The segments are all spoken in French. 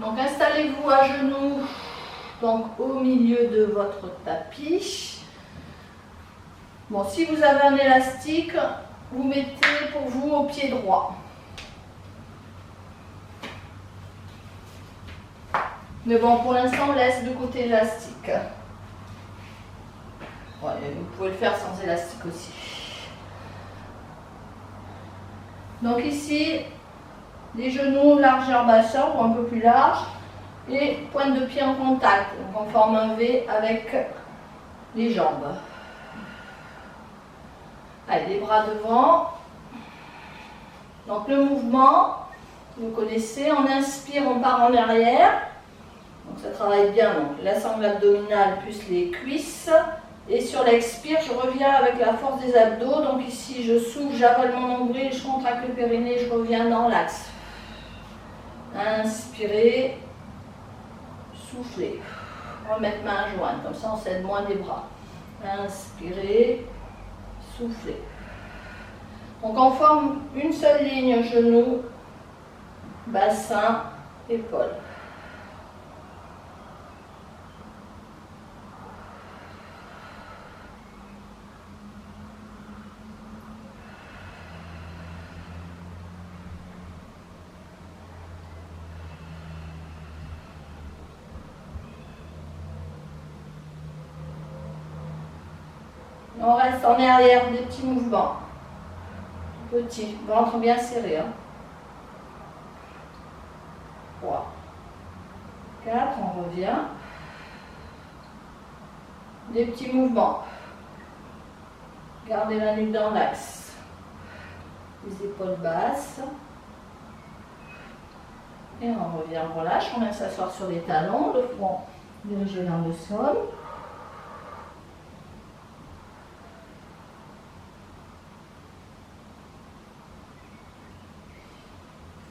Donc installez-vous à genoux, donc au milieu de votre tapis. Bon, si vous avez un élastique, vous mettez pour vous au pied droit. Mais bon, pour l'instant, on laisse de côté l'élastique. Ouais, vous pouvez le faire sans élastique aussi. Donc ici, les genoux largeur bassin ou un peu plus large et pointe de pied en contact. Donc on forme un V avec les jambes. Allez, les bras devant. Donc le mouvement, vous connaissez, on inspire, on part en arrière. Donc ça travaille bien, donc la sangle abdominale plus les cuisses. Et sur l'expire, je reviens avec la force des abdos. Donc ici, je souffle, j'avale mon nombril, je contracte le périnée, je reviens dans l'axe. Inspirez, soufflez. Remettre main jointe, comme ça on s'aide moins des bras. Inspirez, soufflez. Donc on forme une seule ligne, genou, bassin, épaule. On reste en arrière, des petits mouvements. Petit, ventre bien serré. 3, 4, on revient. Des petits mouvements. Gardez la nuque dans l'axe. Les épaules basses. Et on revient, on relâche. On vient s'asseoir sur les talons, le front dirigé vers le sol.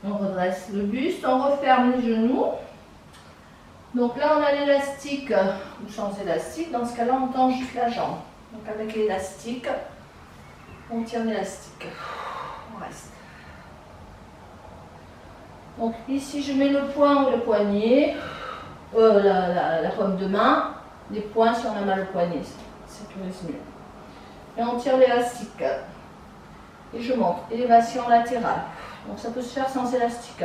On redresse le buste, on referme les genoux. Donc là, on a l'élastique ou sans élastique. Dans ce cas-là, on tend juste la jambe. Donc avec l'élastique, on tire l'élastique. On reste. Donc ici, je mets le poing ou le poignet, la paume de main, les poings si on a mal au poignet. Ça sécurise mieux. Et on tire l'élastique. Et je monte. Élévation latérale. Donc ça peut se faire sans élastique.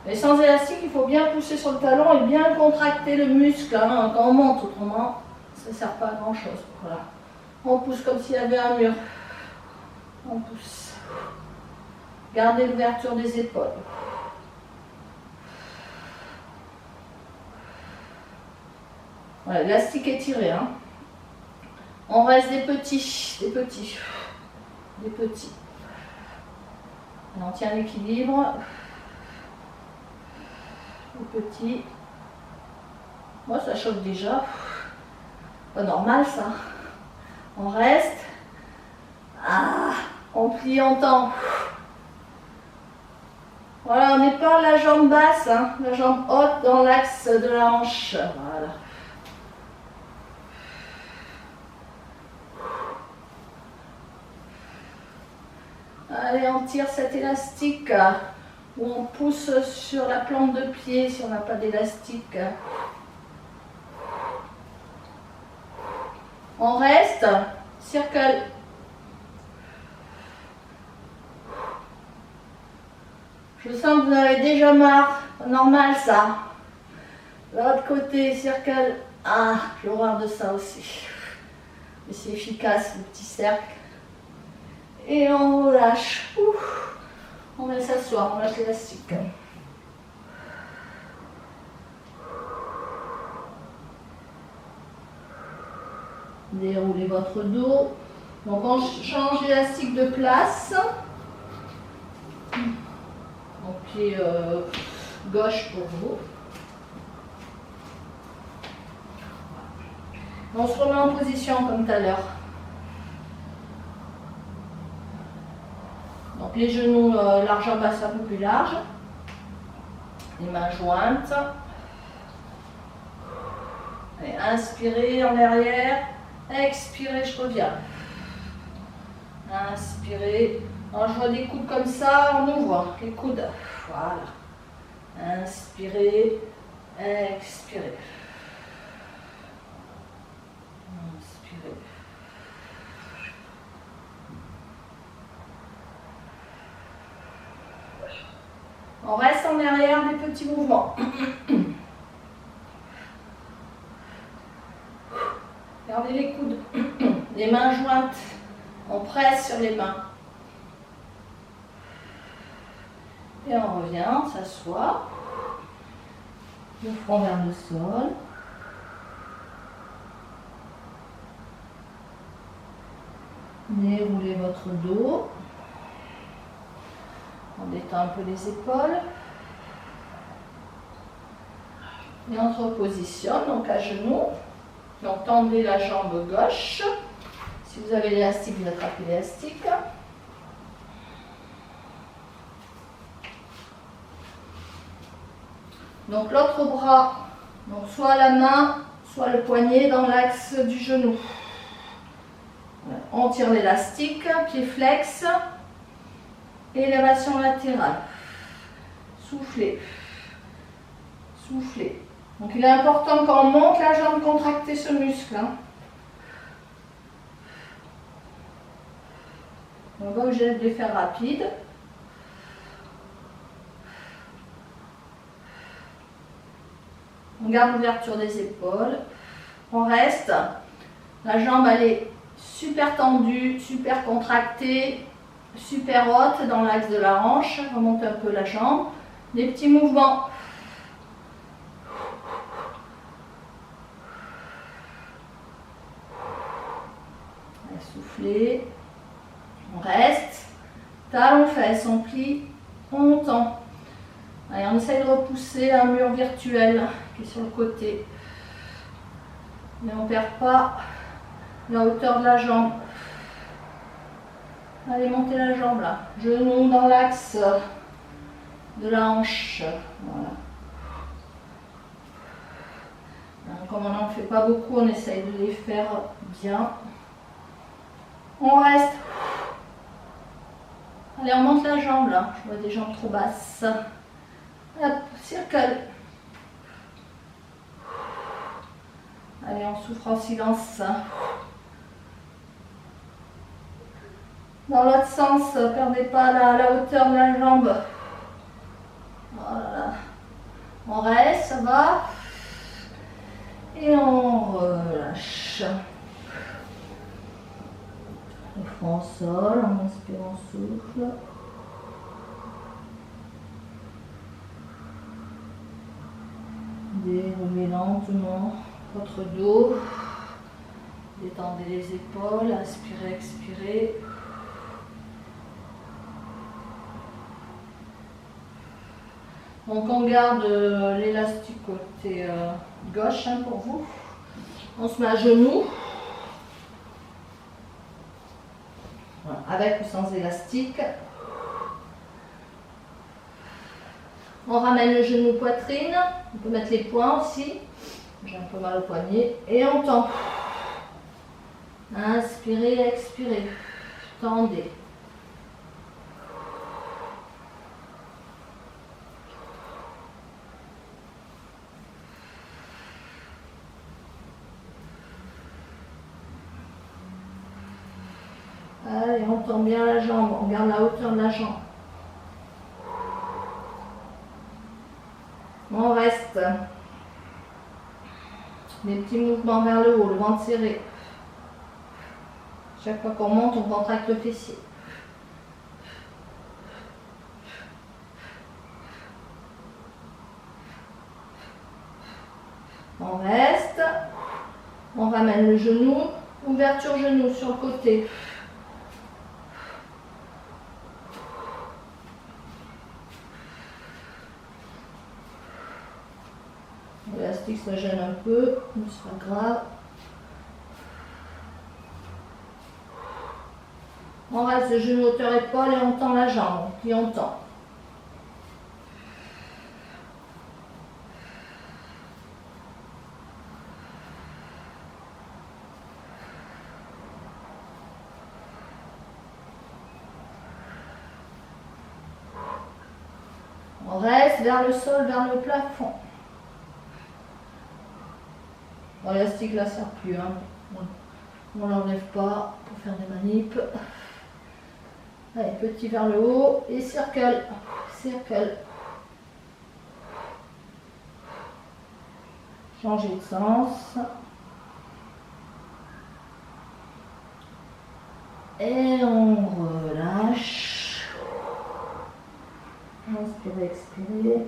Mais sans élastique, il faut bien pousser sur le talon et bien contracter le muscle quand on monte. Autrement, ça ne sert pas à grand chose. Voilà. On pousse comme s'il y avait un mur. On pousse. Gardez l'ouverture des épaules. Voilà, l'élastique est tiré. On reste des petits. On tient l'équilibre. Les petits. Moi, ça chauffe déjà. Pas normal ça. On reste. On plie, on tend. Voilà, on épargne la jambe basse, la jambe haute dans l'axe de la hanche. Voilà. Allez, on tire cet élastique où on pousse sur la plante de pied si on n'a pas d'élastique. On reste, circle. Je sens que vous en avez déjà marre, normal ça. L'autre côté, circle. J'ai horreur de ça aussi. Mais c'est efficace, le petit cercle. Et on relâche. On va s'asseoir, on lâche l'élastique. Déroulez votre dos. Donc on change l'élastique de place. Donc pied gauche pour vous. On se remet en position comme tout à l'heure. Donc les genoux largeur basse un peu plus large. Les mains jointes. Allez, inspirez en arrière. Expirez, je reviens. Inspirez. Alors je vois des coudes comme ça, on ouvre les coudes. Voilà. Inspirez, expirez. Inspirez. On reste en arrière des petits mouvements. Gardez les coudes, les mains jointes. On presse sur les mains. Et on revient, on s'assoit. Le front vers le sol. Déroulez votre dos. On détend un peu les épaules. Et on se repositionne, donc à genoux. Donc tendez la jambe gauche. Si vous avez l'élastique, vous attrapez l'élastique. Donc l'autre bras, donc soit la main, soit le poignet dans l'axe du genou. On tire l'élastique, pied flex, élévation latérale. Soufflez, soufflez. Donc il est important quand on monte la jambe, contracter ce muscle. On va pas obligé de les faire rapides. On garde l'ouverture des épaules. On reste. La jambe elle est super tendue, super contractée, super haute dans l'axe de la hanche. On remonte un peu la jambe. Des petits mouvements. Soufflez. On reste. Talons fesses, on plie, on tend. Allez, on essaye de repousser un mur virtuel qui est sur le côté. Mais on ne perd pas la hauteur de la jambe. Allez, montez la jambe là. Genou dans l'axe de la hanche. Voilà. Comme on n'en fait pas beaucoup, on essaye de les faire bien. On reste. Allez, on monte la jambe là. Je vois des jambes trop basses. Hop, circle. Allez, on souffle en silence. Dans l'autre sens, perdez pas la hauteur de la jambe. Voilà. On reste, ça va. Et on relâche. Le front au sol, en inspirant, on souffle. Déroulez lentement votre dos. Détendez les épaules, inspirez, expirez. Donc on garde l'élastique côté gauche pour vous. On se met à genoux. Voilà, avec ou sans élastique. On ramène le genou poitrine. On peut mettre les poings aussi. J'ai un peu mal au poignet. Et on tend. Inspirez, expirez. Tendez. Allez, on tend bien la jambe. On garde la hauteur de la jambe. On reste. Des petits mouvements vers le haut, le ventre serré. Chaque fois qu'on monte, on contracte le fessier. On reste. On ramène le genou. Ouverture genou sur le côté. L'élastique se gêne un peu, mais c'est pas grave. On reste le genou hauteur épaule et on tend la jambe, puis on tend. On reste vers le sol, vers le plafond. Bon, l'élastique là ne sert plus, hein. On ne l'enlève pas pour faire des manips. Allez, petit vers le haut et circle, circle. Changer de sens. Et on relâche. Inspirez, expirez.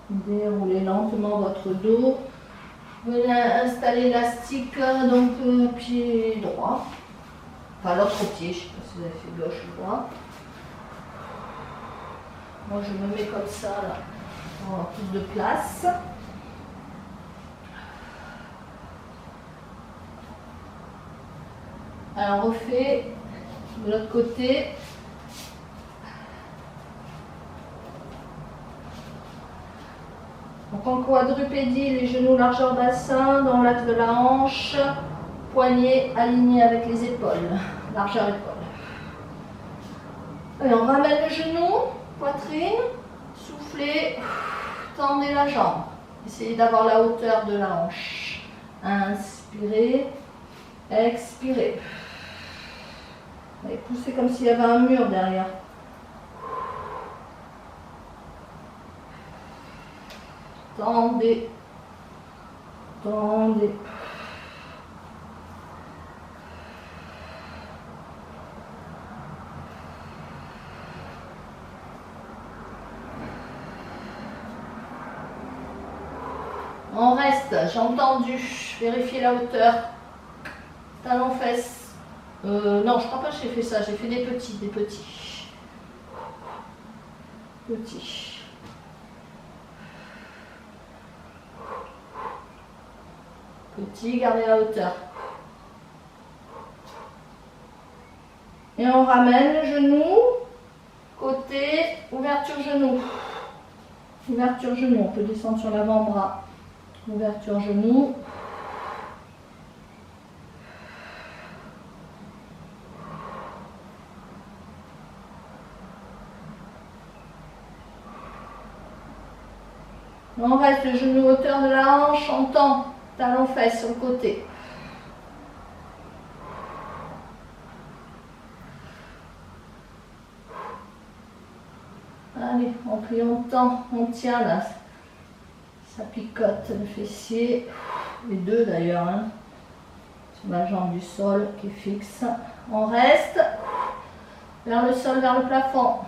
Déroulez lentement votre dos. Venez installer l'élastique, donc pied droit. Enfin l'autre pied, je ne sais pas si vous avez fait gauche ou droit. Moi je me mets comme ça là, pour avoir plus de place. Alors on refait de l'autre côté. Donc en quadrupédie, les genoux largeur bassin, dans l'axe de la hanche, poignets alignés avec les épaules, largeur épaule. Et on ramène le genou, poitrine, soufflez, tendez la jambe. Essayez d'avoir la hauteur de la hanche. Inspirez, expirez. Et poussez comme s'il y avait un mur derrière. Tendez, tendez. On reste, jambes tendues, vérifiez la hauteur. Talons fesses. Non, je crois pas que j'ai fait ça, j'ai fait des petits, Petits. Petit, gardez la hauteur. Et on ramène le genou, côté, ouverture genou. Ouverture genou, on peut descendre sur l'avant-bras. Ouverture genou. On reste le genou hauteur de la hanche, on tend. Talons fesses sur le côté. Allez, on plie, on tend, on tient là. Ça picote le fessier. Les deux d'ailleurs. Hein. Sur la jambe du sol qui est fixe. On reste vers le sol, vers le plafond.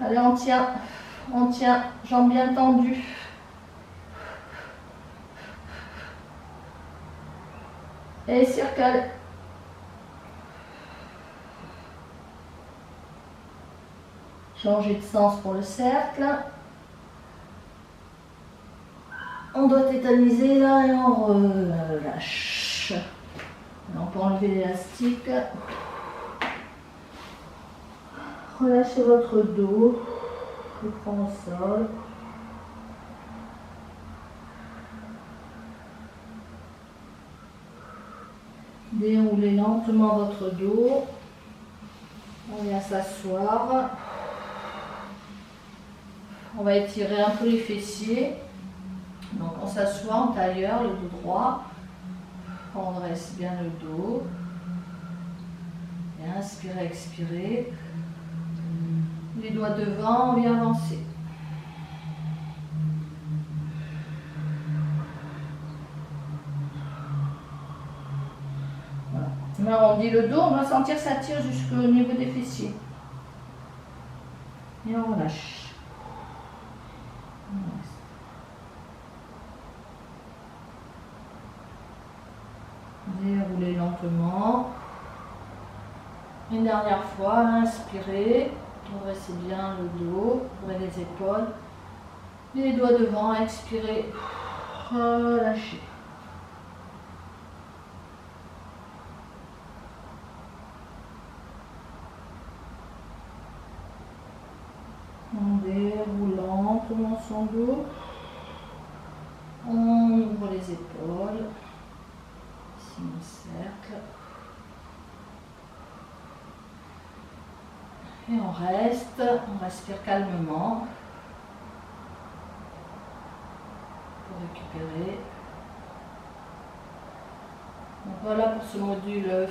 Allez, on tient, jambes bien tendues. Et circle. Changer de sens pour le cercle. On doit tétaniser là et on relâche. On peut enlever l'élastique. Relâchez votre dos. Je prends au sol. Déroulez lentement votre dos. On vient s'asseoir. On va étirer un peu les fessiers. Donc on s'assoit en tailleur, le dos droit. On dresse bien le dos. Et inspirez, expirez. Les doigts devant, on vient avancer. On arrondit le dos, on va sentir ça tire jusqu'au niveau des fessiers. Et on relâche. Déroulez lentement. Une dernière fois, inspirez. Dressez bien le dos, ouvrez les épaules. Les doigts devant, expirez. Relâchez. On déroule lentement son dos. On ouvre les épaules. Ici un cercle. Et on respire calmement pour récupérer. Donc voilà pour ce module